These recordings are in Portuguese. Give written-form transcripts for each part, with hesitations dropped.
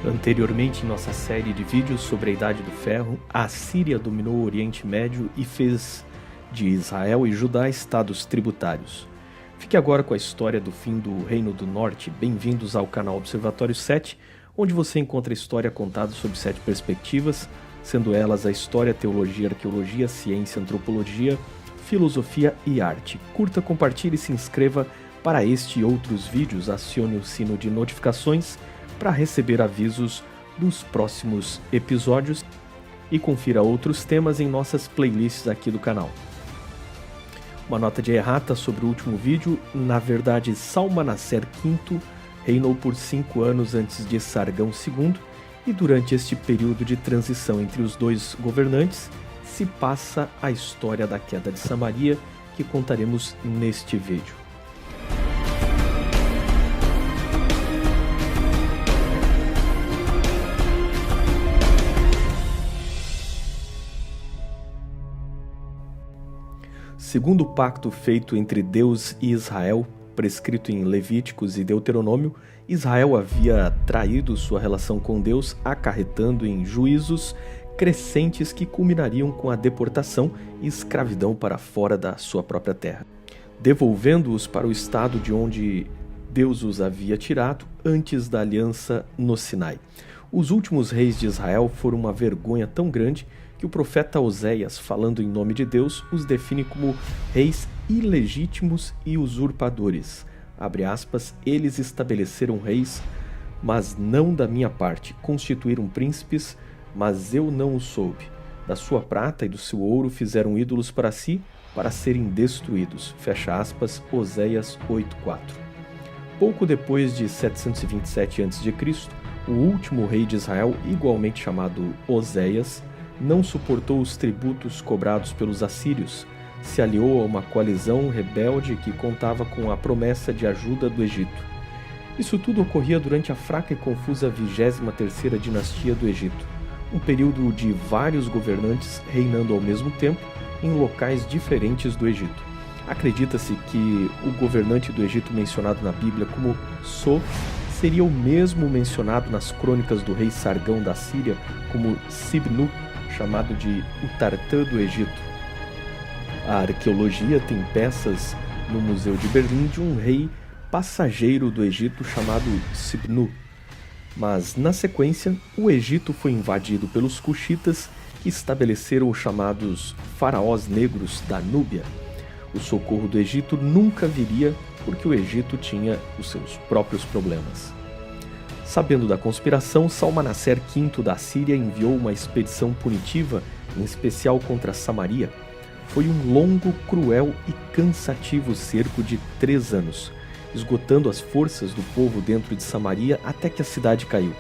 Anteriormente, em nossa série de vídeos sobre a Idade do Ferro, a Síria dominou o Oriente Médio e fez de Israel e Judá estados tributários. Fique agora com a história do fim do Reino do Norte. Bem-vindos ao canal Observatório 7, onde você encontra a história contada sob 7 perspectivas, sendo elas a história, teologia, arqueologia, ciência, antropologia, filosofia e arte. Curta, compartilhe e se inscreva para este e outros vídeos. Acione o sino de notificações para receber avisos dos próximos episódios e confira outros temas em nossas playlists aqui do canal. Uma nota de errata sobre o último vídeo: na verdade, Salmanaser V reinou por 5 anos antes de Sargão II, e durante este período de transição entre os dois governantes se passa a história da queda de Samaria, que contaremos neste vídeo. Segundo o pacto feito entre Deus e Israel, prescrito em Levíticos e Deuteronômio, Israel havia traído sua relação com Deus, acarretando em juízos crescentes que culminariam com a deportação e escravidão para fora da sua própria terra, devolvendo-os para o estado de onde Deus os havia tirado antes da aliança no Sinai. Os últimos reis de Israel foram uma vergonha tão grande que o profeta Oséias, falando em nome de Deus, os define como reis ilegítimos e usurpadores. Abre aspas, eles estabeleceram reis, mas não da minha parte, constituíram príncipes, mas eu não o soube. Da sua prata e do seu ouro fizeram ídolos para si, para serem destruídos. Fecha aspas, Oséias 8:4. Pouco depois de 727 a.C., o último rei de Israel, igualmente chamado Oséias, não suportou os tributos cobrados pelos assírios, se aliou a uma coalizão rebelde que contava com a promessa de ajuda do Egito. Isso tudo ocorria durante a fraca e confusa 23ª dinastia do Egito, um período de vários governantes reinando ao mesmo tempo em locais diferentes do Egito. Acredita-se que o governante do Egito mencionado na Bíblia como So seria o mesmo mencionado nas crônicas do rei Sargão da Síria como Sibnu, chamado de o Tartã do Egito. A arqueologia tem peças no Museu de Berlim de um rei passageiro do Egito chamado Sibnu. Mas, na sequência, o Egito foi invadido pelos cuxitas, que estabeleceram os chamados faraós negros da Núbia. O socorro do Egito nunca viria porque o Egito tinha os seus próprios problemas. Sabendo da conspiração, Salmanaser V da Síria enviou uma expedição punitiva, em especial contra Samaria. Foi um longo, cruel e cansativo cerco de 3 anos, esgotando as forças do povo dentro de Samaria até que a cidade caiu.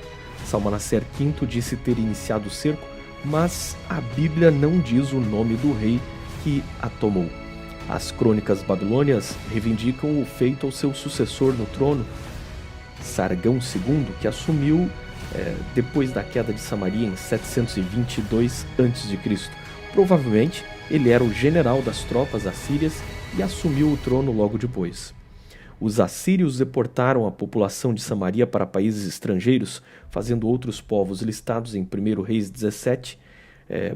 Salmanaser V disse ter iniciado o cerco, mas a Bíblia não diz o nome do rei que a tomou. As crônicas babilônias reivindicam o feito ao seu sucessor no trono, Sargão II, que assumiu depois da queda de Samaria em 722 a.C. Provavelmente ele era o general das tropas assírias e assumiu o trono logo depois. Os assírios deportaram a população de Samaria para países estrangeiros, fazendo outros povos listados em 1 Reis 17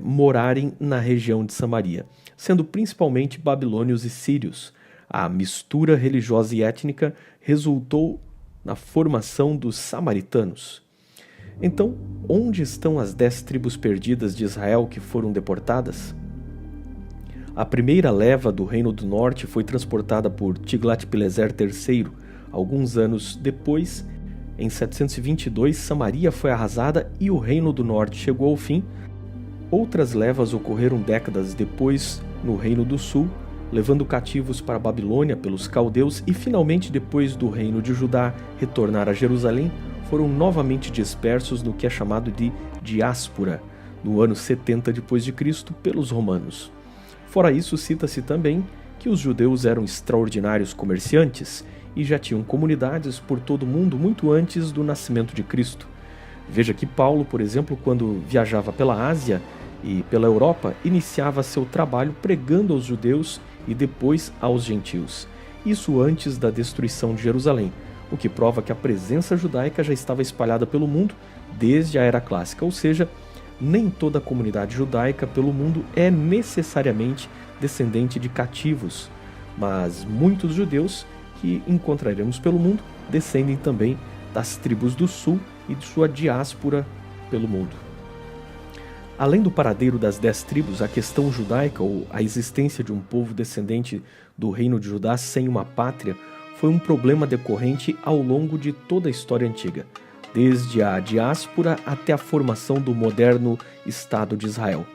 morarem na região de Samaria, sendo principalmente babilônios e sírios. A mistura religiosa e étnica resultou na formação dos samaritanos. Então, onde estão as 10 tribos perdidas de Israel que foram deportadas? A primeira leva do Reino do Norte foi transportada por Tiglat-Pileser III. Alguns anos depois, em 722, Samaria foi arrasada e o Reino do Norte chegou ao fim. Outras levas ocorreram décadas depois no Reino do Sul, levando cativos para a Babilônia pelos caldeus, e finalmente, depois do Reino de Judá retornar a Jerusalém, foram novamente dispersos no que é chamado de diáspora, no ano 70 d.C., pelos romanos. Fora isso, cita-se também que os judeus eram extraordinários comerciantes e já tinham comunidades por todo o mundo muito antes do nascimento de Cristo. Veja que Paulo, por exemplo, quando viajava pela Ásia e pela Europa, iniciava seu trabalho pregando aos judeus e depois aos gentios. Isso antes da destruição de Jerusalém, o que prova que a presença judaica já estava espalhada pelo mundo desde a Era Clássica, ou seja, nem toda a comunidade judaica pelo mundo é necessariamente descendente de cativos, mas muitos judeus que encontraremos pelo mundo descendem também das tribos do sul e de sua diáspora pelo mundo. Além do paradeiro das 10 tribos, a questão judaica, ou a existência de um povo descendente do reino de Judá sem uma pátria, foi um problema decorrente ao longo de toda a história antiga, desde a diáspora até a formação do moderno Estado de Israel.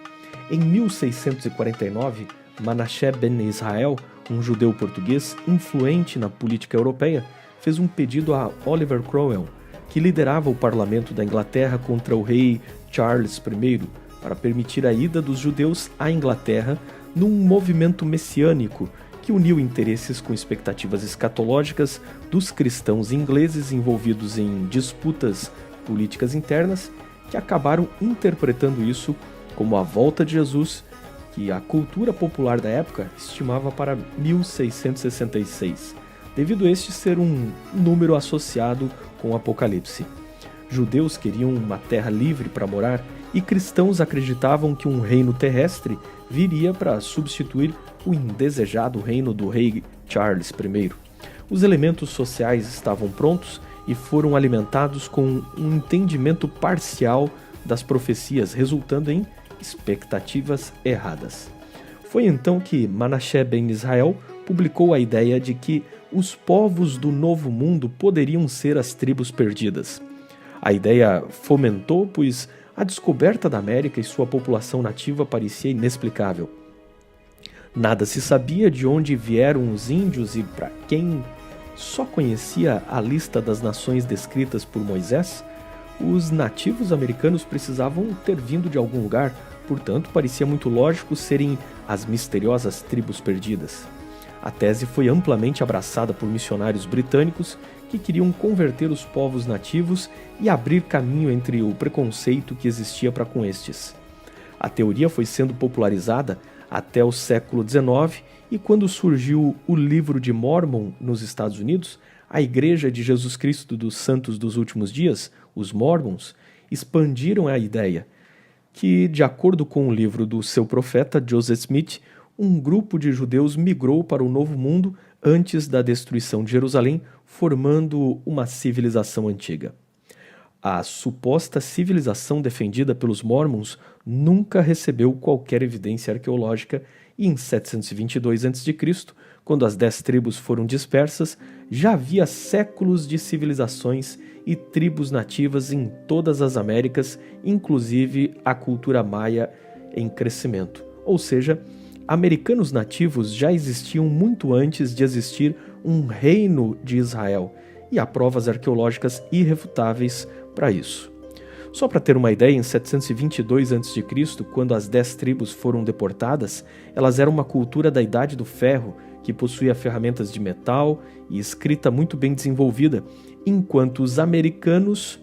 Em 1649, Manasseh ben Israel, um judeu português influente na política europeia, fez um pedido a Oliver Cromwell, que liderava o parlamento da Inglaterra contra o rei Charles I, para permitir a ida dos judeus à Inglaterra num movimento messiânico que uniu interesses com expectativas escatológicas dos cristãos ingleses envolvidos em disputas políticas internas, que acabaram interpretando isso como a volta de Jesus, que a cultura popular da época estimava para 1666, devido a este ser um número associado com o Apocalipse. Judeus queriam uma terra livre para morar e cristãos acreditavam que um reino terrestre viria para substituir o indesejado reino do rei Charles I. Os elementos sociais estavam prontos e foram alimentados com um entendimento parcial das profecias, resultando em expectativas erradas. Foi então que Manasseh ben Israel publicou a ideia de que os povos do Novo Mundo poderiam ser as tribos perdidas. A ideia fomentou, pois a descoberta da América e sua população nativa parecia inexplicável. Nada se sabia de onde vieram os índios e para quem só conhecia a lista das nações descritas por Moisés, os nativos americanos precisavam ter vindo de algum lugar, portanto parecia muito lógico serem as misteriosas tribos perdidas. A tese foi amplamente abraçada por missionários britânicos que queriam converter os povos nativos e abrir caminho entre o preconceito que existia para com estes. A teoria foi sendo popularizada até o século XIX e quando surgiu o Livro de Mórmon nos Estados Unidos, a Igreja de Jesus Cristo dos Santos dos Últimos Dias, os Mormons, expandiram a ideia que, de acordo com o livro do seu profeta Joseph Smith, um grupo de judeus migrou para o Novo Mundo antes da destruição de Jerusalém, formando uma civilização antiga. A suposta civilização defendida pelos Mormons nunca recebeu qualquer evidência arqueológica e em 722 a.C., quando as 10 tribos foram dispersas, já havia séculos de civilizações e tribos nativas em todas as Américas, inclusive a cultura maia em crescimento. Ou seja, americanos nativos já existiam muito antes de existir um reino de Israel, e há provas arqueológicas irrefutáveis para isso. Só para ter uma ideia, em 722 a.C., quando as 10 tribos foram deportadas, elas eram uma cultura da Idade do Ferro, que possuía ferramentas de metal e escrita muito bem desenvolvida, enquanto os americanos,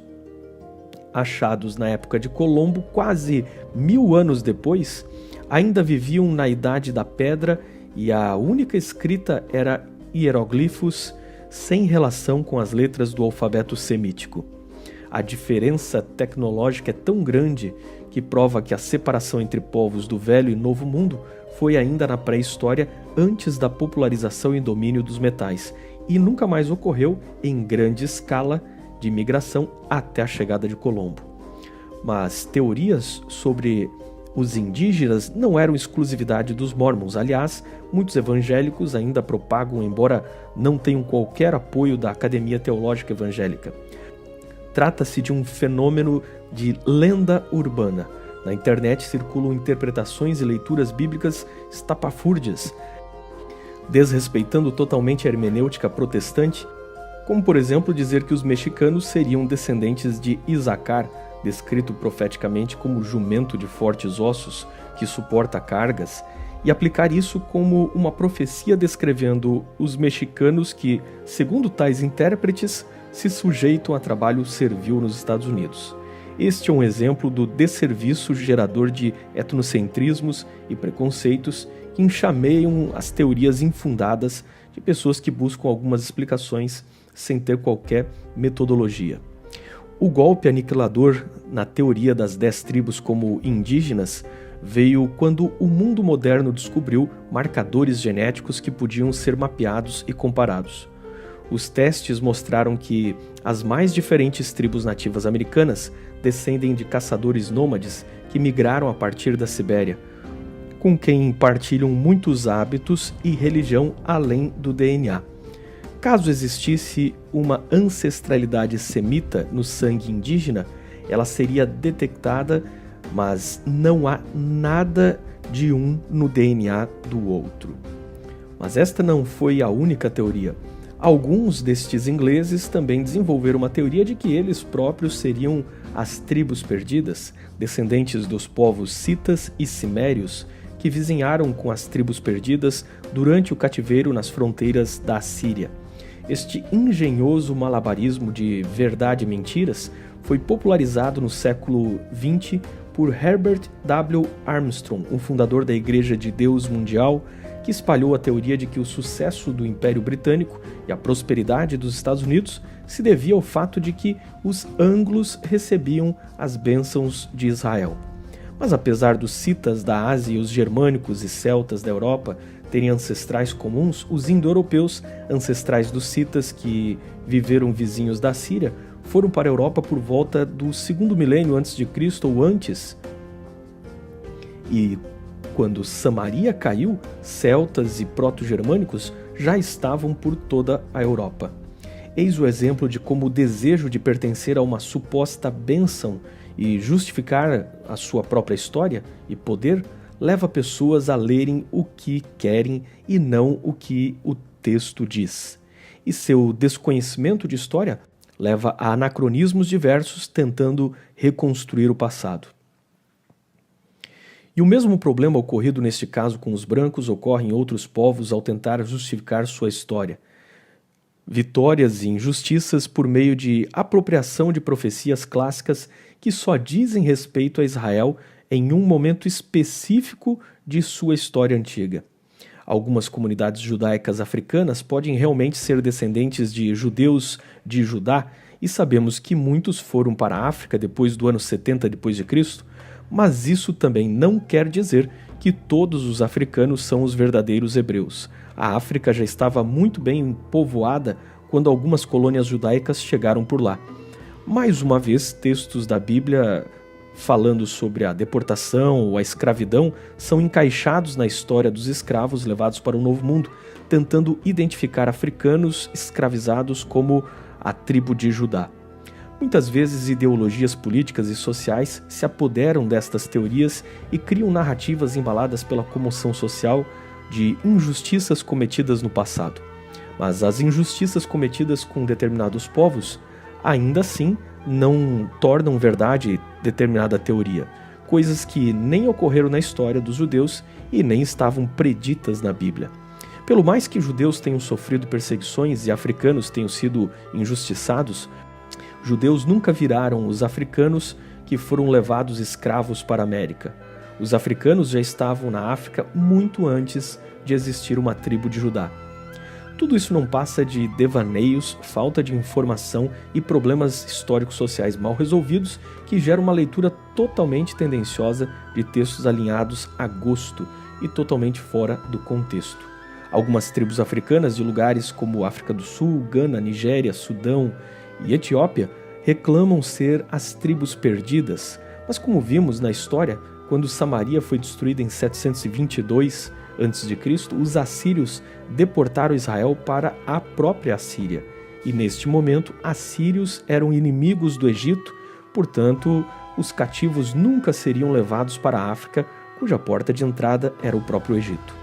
achados na época de Colombo, quase 1000 anos depois, ainda viviam na Idade da Pedra e a única escrita era hieroglifos sem relação com as letras do alfabeto semítico. A diferença tecnológica é tão grande que prova que a separação entre povos do Velho e Novo Mundo foi ainda na pré-história, antes da popularização e domínio dos metais, e nunca mais ocorreu em grande escala de migração até a chegada de Colombo. Mas teorias sobre os indígenas não eram exclusividade dos Mormons. Aliás, muitos evangélicos ainda propagam, embora não tenham qualquer apoio da Academia Teológica Evangélica. Trata-se de um fenômeno de lenda urbana. Na internet circulam interpretações e leituras bíblicas estapafúrdias, desrespeitando totalmente a hermenêutica protestante, como por exemplo dizer que os mexicanos seriam descendentes de Isacar, descrito profeticamente como jumento de fortes ossos que suporta cargas, e aplicar isso como uma profecia descrevendo os mexicanos que, segundo tais intérpretes, se sujeitam a trabalho servil nos Estados Unidos. Este é um exemplo do desserviço gerador de etnocentrismos e preconceitos que enxameiam as teorias infundadas de pessoas que buscam algumas explicações sem ter qualquer metodologia. O golpe aniquilador na teoria das 10 tribos como indígenas veio quando o mundo moderno descobriu marcadores genéticos que podiam ser mapeados e comparados. Os testes mostraram que as mais diferentes tribos nativas americanas descendem de caçadores nômades que migraram a partir da Sibéria, com quem partilham muitos hábitos e religião além do DNA. Caso existisse uma ancestralidade semita no sangue indígena, ela seria detectada, mas não há nada de um no DNA do outro. Mas esta não foi a única teoria. Alguns destes ingleses também desenvolveram uma teoria de que eles próprios seriam as tribos perdidas, descendentes dos povos citas e cimérios, que vizinharam com as tribos perdidas durante o cativeiro nas fronteiras da Assíria. Este engenhoso malabarismo de verdade e mentiras foi popularizado no século XX por Herbert W. Armstrong, um fundador da Igreja de Deus Mundial, que espalhou a teoria de que o sucesso do Império Britânico e a prosperidade dos Estados Unidos se devia ao fato de que os anglos recebiam as bênçãos de Israel. Mas apesar dos citas da Ásia e os germânicos e celtas da Europa terem ancestrais comuns, os indo-europeus, ancestrais dos citas que viveram vizinhos da Síria, foram para a Europa por volta do 2º milênio antes de Cristo ou antes. E quando Samaria caiu, celtas e proto-germânicos já estavam por toda a Europa. Eis o exemplo de como o desejo de pertencer a uma suposta bênção e justificar a sua própria história e poder leva pessoas a lerem o que querem e não o que o texto diz. E seu desconhecimento de história leva a anacronismos diversos tentando reconstruir o passado. E o mesmo problema ocorrido neste caso com os brancos ocorre em outros povos ao tentar justificar sua história. Vitórias e injustiças por meio de apropriação de profecias clássicas que só dizem respeito a Israel em um momento específico de sua história antiga. Algumas comunidades judaicas africanas podem realmente ser descendentes de judeus de Judá, e sabemos que muitos foram para a África depois do ano 70 d.C., mas isso também não quer dizer que todos os africanos são os verdadeiros hebreus. A África já estava muito bem povoada quando algumas colônias judaicas chegaram por lá. Mais uma vez, textos da Bíblia falando sobre a deportação ou a escravidão são encaixados na história dos escravos levados para o Novo Mundo, tentando identificar africanos escravizados como a tribo de Judá. Muitas vezes ideologias políticas e sociais se apoderam destas teorias e criam narrativas embaladas pela comoção social de injustiças cometidas no passado. Mas as injustiças cometidas com determinados povos, ainda assim, não tornam verdade determinada teoria, coisas que nem ocorreram na história dos judeus e nem estavam preditas na Bíblia. Pelo mais que judeus tenham sofrido perseguições e africanos tenham sido injustiçados, judeus nunca viraram os africanos que foram levados escravos para a América. Os africanos já estavam na África muito antes de existir uma tribo de Judá. Tudo isso não passa de devaneios, falta de informação e problemas históricos sociais mal resolvidos que geram uma leitura totalmente tendenciosa de textos alinhados a gosto e totalmente fora do contexto. Algumas tribos africanas de lugares como África do Sul, Gana, Nigéria, Sudão e Etiópia reclamam ser as tribos perdidas, mas como vimos na história, quando Samaria foi destruída em 722 a.C., os assírios deportaram Israel para a própria Assíria. E neste momento, assírios eram inimigos do Egito, portanto, os cativos nunca seriam levados para a África, cuja porta de entrada era o próprio Egito.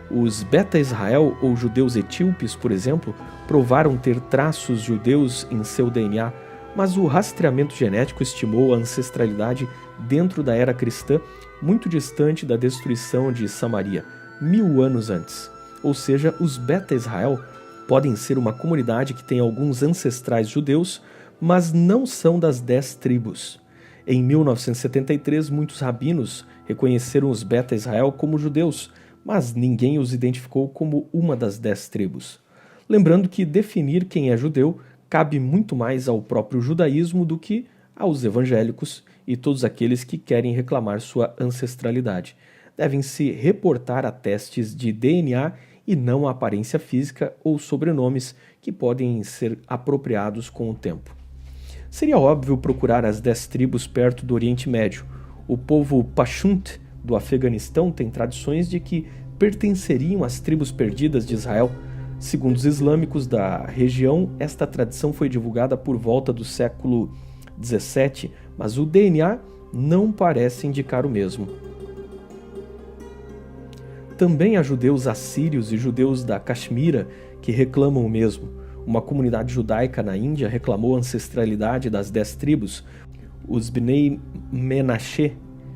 Os Beta-Israel ou judeus etíopes, por exemplo, provaram ter traços judeus em seu DNA, mas o rastreamento genético estimou a ancestralidade dentro da era cristã muito distante da destruição de Samaria, 1000 anos antes. Ou seja, os Beta-Israel podem ser uma comunidade que tem alguns ancestrais judeus, mas não são das 10 tribos. Em 1973, muitos rabinos reconheceram os Beta-Israel como judeus, mas ninguém os identificou como uma das 10 tribos. Lembrando que definir quem é judeu cabe muito mais ao próprio judaísmo do que aos evangélicos e todos aqueles que querem reclamar sua ancestralidade. Devem se reportar a testes de DNA e não a aparência física ou sobrenomes que podem ser apropriados com o tempo. Seria óbvio procurar as 10 tribos perto do Oriente Médio. O povo Pashtun do Afeganistão tem tradições de que pertenceriam às tribos perdidas de Israel. Segundo os islâmicos da região, esta tradição foi divulgada por volta do século XVII, mas o DNA não parece indicar o mesmo. Também há judeus assírios e judeus da Caxemira que reclamam o mesmo. Uma comunidade judaica na Índia reclamou a ancestralidade das 10 tribos. Os Bnei Menashe,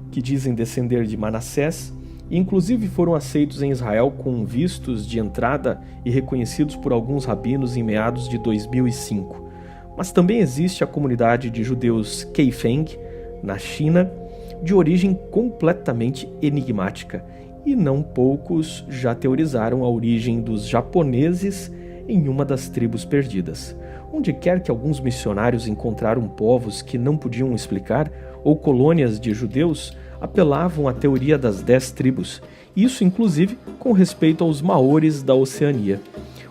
que dizem descender de Manassés, e inclusive foram aceitos em Israel com vistos de entrada e reconhecidos por alguns rabinos em meados de 2005. Mas também existe a comunidade de judeus Keifeng, na China, de origem completamente enigmática, e não poucos já teorizaram a origem dos japoneses em uma das tribos perdidas. Onde quer que alguns missionários encontraram povos que não podiam explicar, ou colônias de judeus, apelavam à teoria das 10 tribos, isso inclusive com respeito aos maores da Oceania.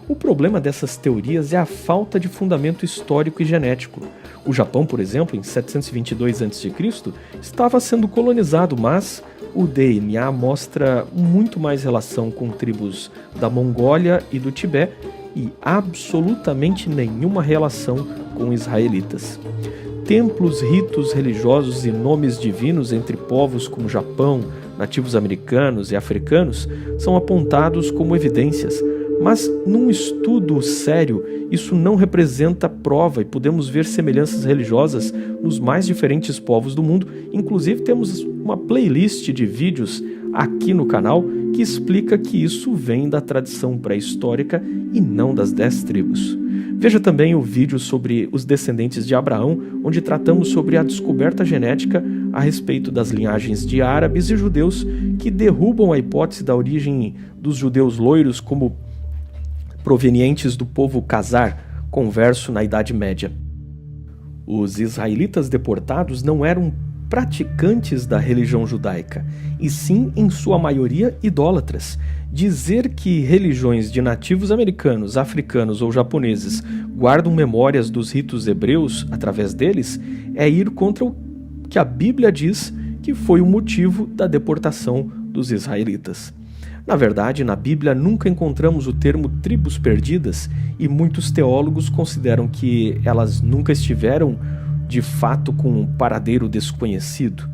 O problema dessas teorias é a falta de fundamento histórico e genético. O Japão, por exemplo, em 722 a.C., estava sendo colonizado, mas o DNA mostra muito mais relação com tribos da Mongólia e do Tibete e absolutamente nenhuma relação com israelitas. Templos, ritos religiosos e nomes divinos entre povos como Japão, nativos americanos e africanos são apontados como evidências, mas num estudo sério isso não representa prova e podemos ver semelhanças religiosas nos mais diferentes povos do mundo. Inclusive temos uma playlist de vídeos aqui no canal que explica que isso vem da tradição pré-histórica e não das 10 tribos. Veja também o vídeo sobre os descendentes de Abraão, onde tratamos sobre a descoberta genética a respeito das linhagens de árabes e judeus que derrubam a hipótese da origem dos judeus loiros como provenientes do povo Khazar, converso na Idade Média. Os israelitas deportados não eram praticantes da religião judaica, e sim, em sua maioria, idólatras. Dizer que religiões de nativos americanos, africanos ou japoneses guardam memórias dos ritos hebreus através deles é ir contra o que a Bíblia diz que foi o motivo da deportação dos israelitas. Na verdade, na Bíblia nunca encontramos o termo tribos perdidas e muitos teólogos consideram que elas nunca estiveram de fato com um paradeiro desconhecido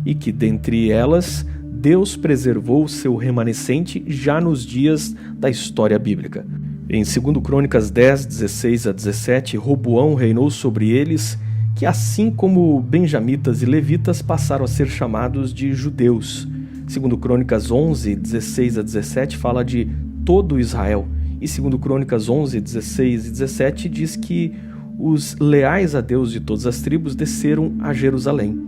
e que dentre elas Deus preservou seu remanescente já nos dias da história bíblica. Em 2 Crônicas 10, 16 a 17, Roboão reinou sobre eles, que assim como benjamitas e levitas passaram a ser chamados de judeus. 2 Crônicas 11, 16 a 17 fala de todo Israel, e 2 Crônicas 11, 16 e 17 diz que os leais a Deus de todas as tribos desceram a Jerusalém.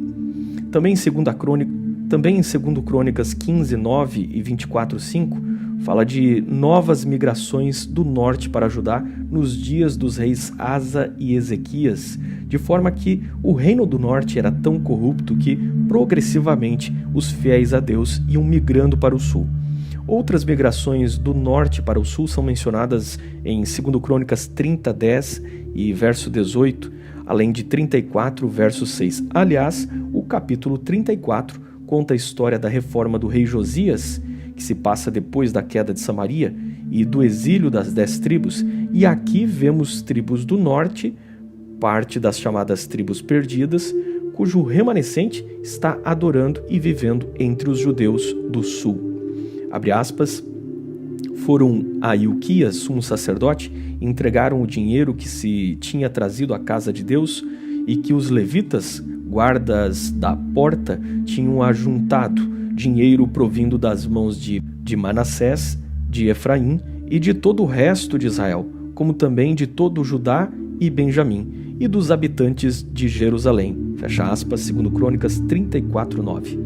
Também em 2 Crônicas 15, 9 e 24, 5, fala de novas migrações do norte para Judá nos dias dos reis Asa e Ezequias, de forma que o reino do norte era tão corrupto que, progressivamente, os fiéis a Deus iam migrando para o sul. Outras migrações do norte para o sul são mencionadas em 2 Crônicas 30, 10 e verso 18, além de 34, verso 6. Aliás, o capítulo 34 conta a história da reforma do rei Josias, que se passa depois da queda de Samaria e do exílio das 10 tribos, e aqui vemos tribos do norte, parte das chamadas tribos perdidas, cujo remanescente está adorando e vivendo entre os judeus do sul. Abre aspas, foram a Ilquias, sumo sacerdote, e entregaram o dinheiro que se tinha trazido à casa de Deus e que os levitas, guardas da porta, tinham ajuntado, dinheiro provindo das mãos de Manassés, de Efraim e de todo o resto de Israel, como também de todo Judá e Benjamim, e dos habitantes de Jerusalém. Fecha aspas, 2 Crônicas 34, 9.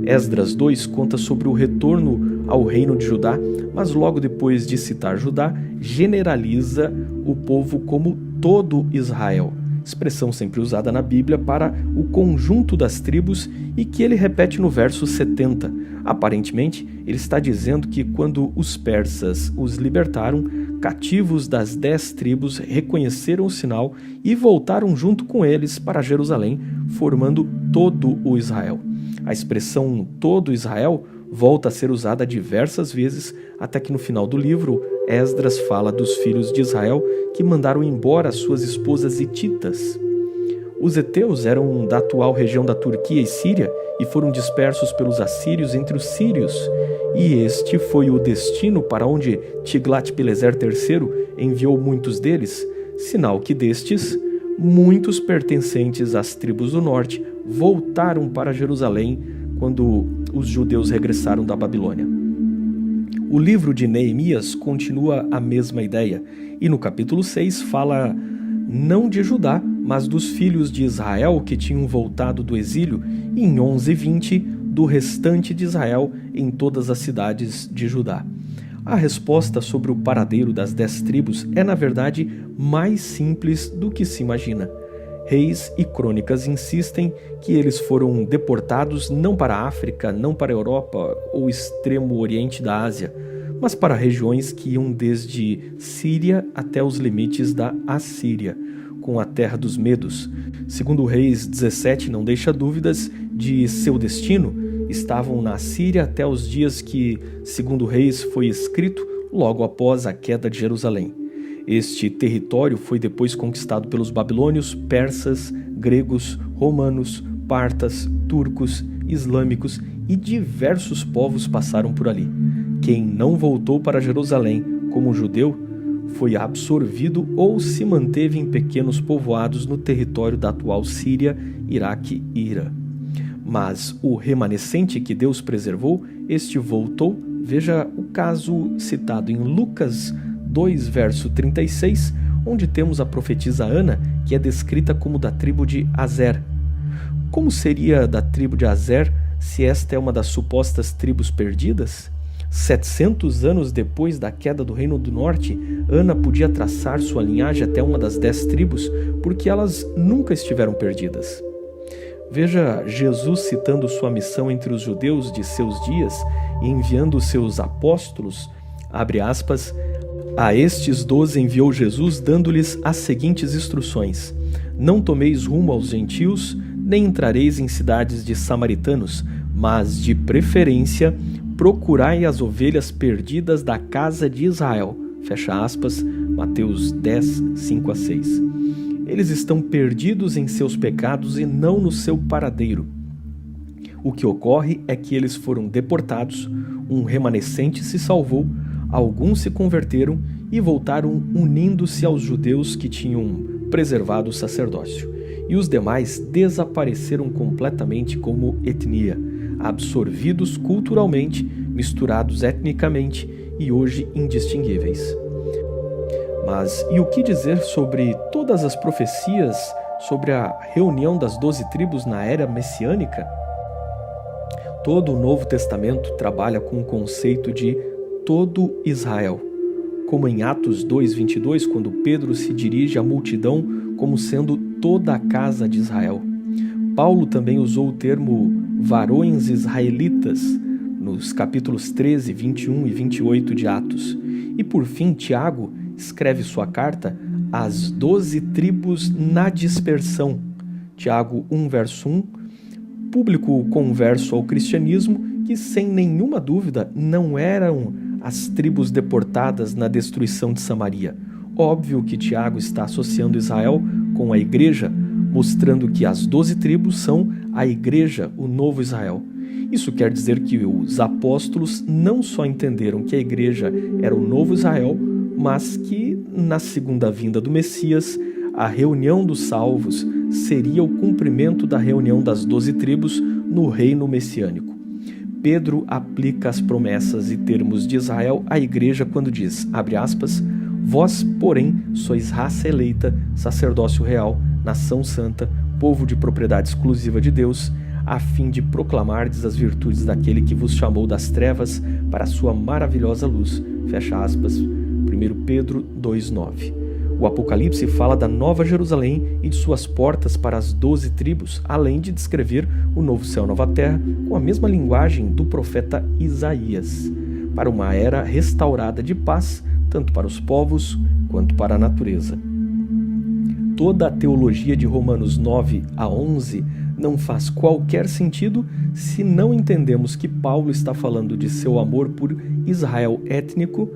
Esdras 2 conta sobre o retorno ao reino de Judá, mas logo depois de citar Judá, generaliza o povo como todo Israel, expressão sempre usada na Bíblia para o conjunto das tribos e que ele repete no verso 70. Aparentemente, ele está dizendo que quando os persas os libertaram, cativos das 10 tribos reconheceram o sinal e voltaram junto com eles para Jerusalém, formando todo o Israel. A expressão todo Israel volta a ser usada diversas vezes, até que no final do livro, Esdras fala dos filhos de Israel que mandaram embora suas esposas hititas. Os heteus eram da atual região da Turquia e Síria e foram dispersos pelos assírios entre os sírios, e este foi o destino para onde Tiglat-Pileser III enviou muitos deles, sinal que destes, muitos pertencentes às tribos do norte voltaram para Jerusalém quando os judeus regressaram da Babilônia. O livro de Neemias continua a mesma ideia, e no capítulo 6 fala não de Judá, mas dos filhos de Israel que tinham voltado do exílio, e em 11:20 do restante de Israel em todas as cidades de Judá. A resposta sobre o paradeiro das 10 tribos é, na verdade, mais simples do que se imagina. Reis e Crônicas insistem que eles foram deportados não para a África, não para a Europa ou extremo oriente da Ásia, mas para regiões que iam desde Síria até os limites da Assíria, com a terra dos Medos. Segundo Reis 17 não deixa dúvidas de seu destino, estavam na Síria até os dias que, segundo Reis, foi escrito logo após a queda de Jerusalém. Este território foi depois conquistado pelos babilônios, persas, gregos, romanos, partas, turcos, islâmicos e diversos povos passaram por ali. Quem não voltou para Jerusalém como judeu foi absorvido ou se manteve em pequenos povoados no território da atual Síria, Iraque e Irã. Mas o remanescente que Deus preservou, este voltou. Veja o caso citado em Lucas 2, verso 36, onde temos a profetisa Ana, que é descrita como da tribo de Azer. Como seria da tribo de Azer se esta é uma das supostas tribos perdidas? 700 anos depois da queda do Reino do Norte, Ana podia traçar sua linhagem até uma das 10 tribos, porque elas nunca estiveram perdidas. Veja Jesus citando sua missão entre os judeus de seus dias e enviando seus apóstolos, abre aspas, a estes 12 enviou Jesus, dando-lhes as seguintes instruções: não tomeis rumo aos gentios, nem entrareis em cidades de samaritanos, mas, de preferência, procurai as ovelhas perdidas da casa de Israel. Fecha aspas, Mateus 10, 5 a 6. Eles estão perdidos em seus pecados e não no seu paradeiro. O que ocorre é que eles foram deportados, um remanescente se salvou, alguns se converteram e voltaram unindo-se aos judeus que tinham preservado o sacerdócio. E os demais desapareceram completamente como etnia, absorvidos culturalmente, misturados etnicamente e hoje indistinguíveis. Mas e o que dizer sobre todas as profecias sobre a reunião das 12 tribos na era messiânica? Todo o Novo Testamento trabalha com o conceito de todo Israel, como em Atos 2:22, quando Pedro se dirige à multidão como sendo toda a casa de Israel. Paulo também usou o termo varões israelitas nos capítulos 13, 21 e 28 de Atos. E por fim, Tiago escreve sua carta às 12 tribos na dispersão. Tiago 1, verso 1, público converso ao cristianismo, que sem nenhuma dúvida não eram as tribos deportadas na destruição de Samaria. Óbvio que Tiago está associando Israel com a igreja, mostrando que as 12 tribos são a igreja, o novo Israel. Isso quer dizer que os apóstolos não só entenderam que a igreja era o novo Israel, mas que na segunda vinda do Messias, a reunião dos salvos seria o cumprimento da reunião das 12 tribos no reino messiânico. Pedro aplica as promessas e termos de Israel à igreja quando diz, abre aspas, vós, porém, sois raça eleita, sacerdócio real, nação santa, povo de propriedade exclusiva de Deus, a fim de proclamardes as virtudes daquele que vos chamou das trevas para a sua maravilhosa luz. Fecha aspas, 1 Pedro 2,9. O Apocalipse fala da Nova Jerusalém e de suas portas para as 12 tribos, além de descrever o novo céu e nova terra com a mesma linguagem do profeta Isaías, para uma era restaurada de paz, tanto para os povos quanto para a natureza. Toda a teologia de Romanos 9 a 11 não faz qualquer sentido se não entendemos que Paulo está falando de seu amor por Israel étnico,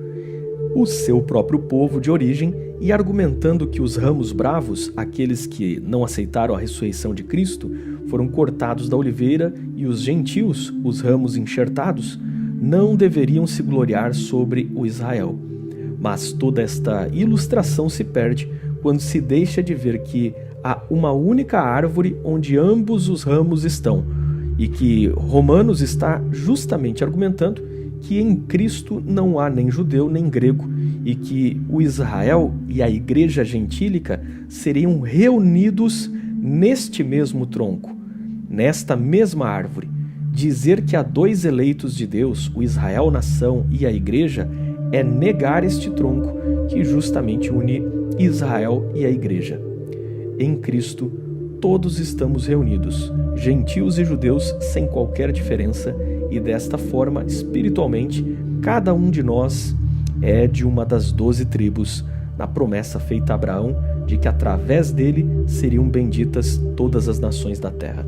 o seu próprio povo de origem, e argumentando que os ramos bravos, aqueles que não aceitaram a ressurreição de Cristo, foram cortados da oliveira, e os gentios, os ramos enxertados, não deveriam se gloriar sobre o Israel. Mas toda esta ilustração se perde quando se deixa de ver que há uma única árvore onde ambos os ramos estão, e que Romanos está justamente argumentando que em Cristo não há nem judeu nem grego, e que o Israel e a igreja gentílica seriam reunidos neste mesmo tronco, nesta mesma árvore. Dizer que há dois eleitos de Deus, o Israel nação e a igreja, é negar este tronco que justamente une Israel e a igreja. Em Cristo, todos estamos reunidos, gentios e judeus sem qualquer diferença, e desta forma, espiritualmente, cada um de nós é de uma das 12 tribos, na promessa feita a Abraão de que através dele seriam benditas todas as nações da terra.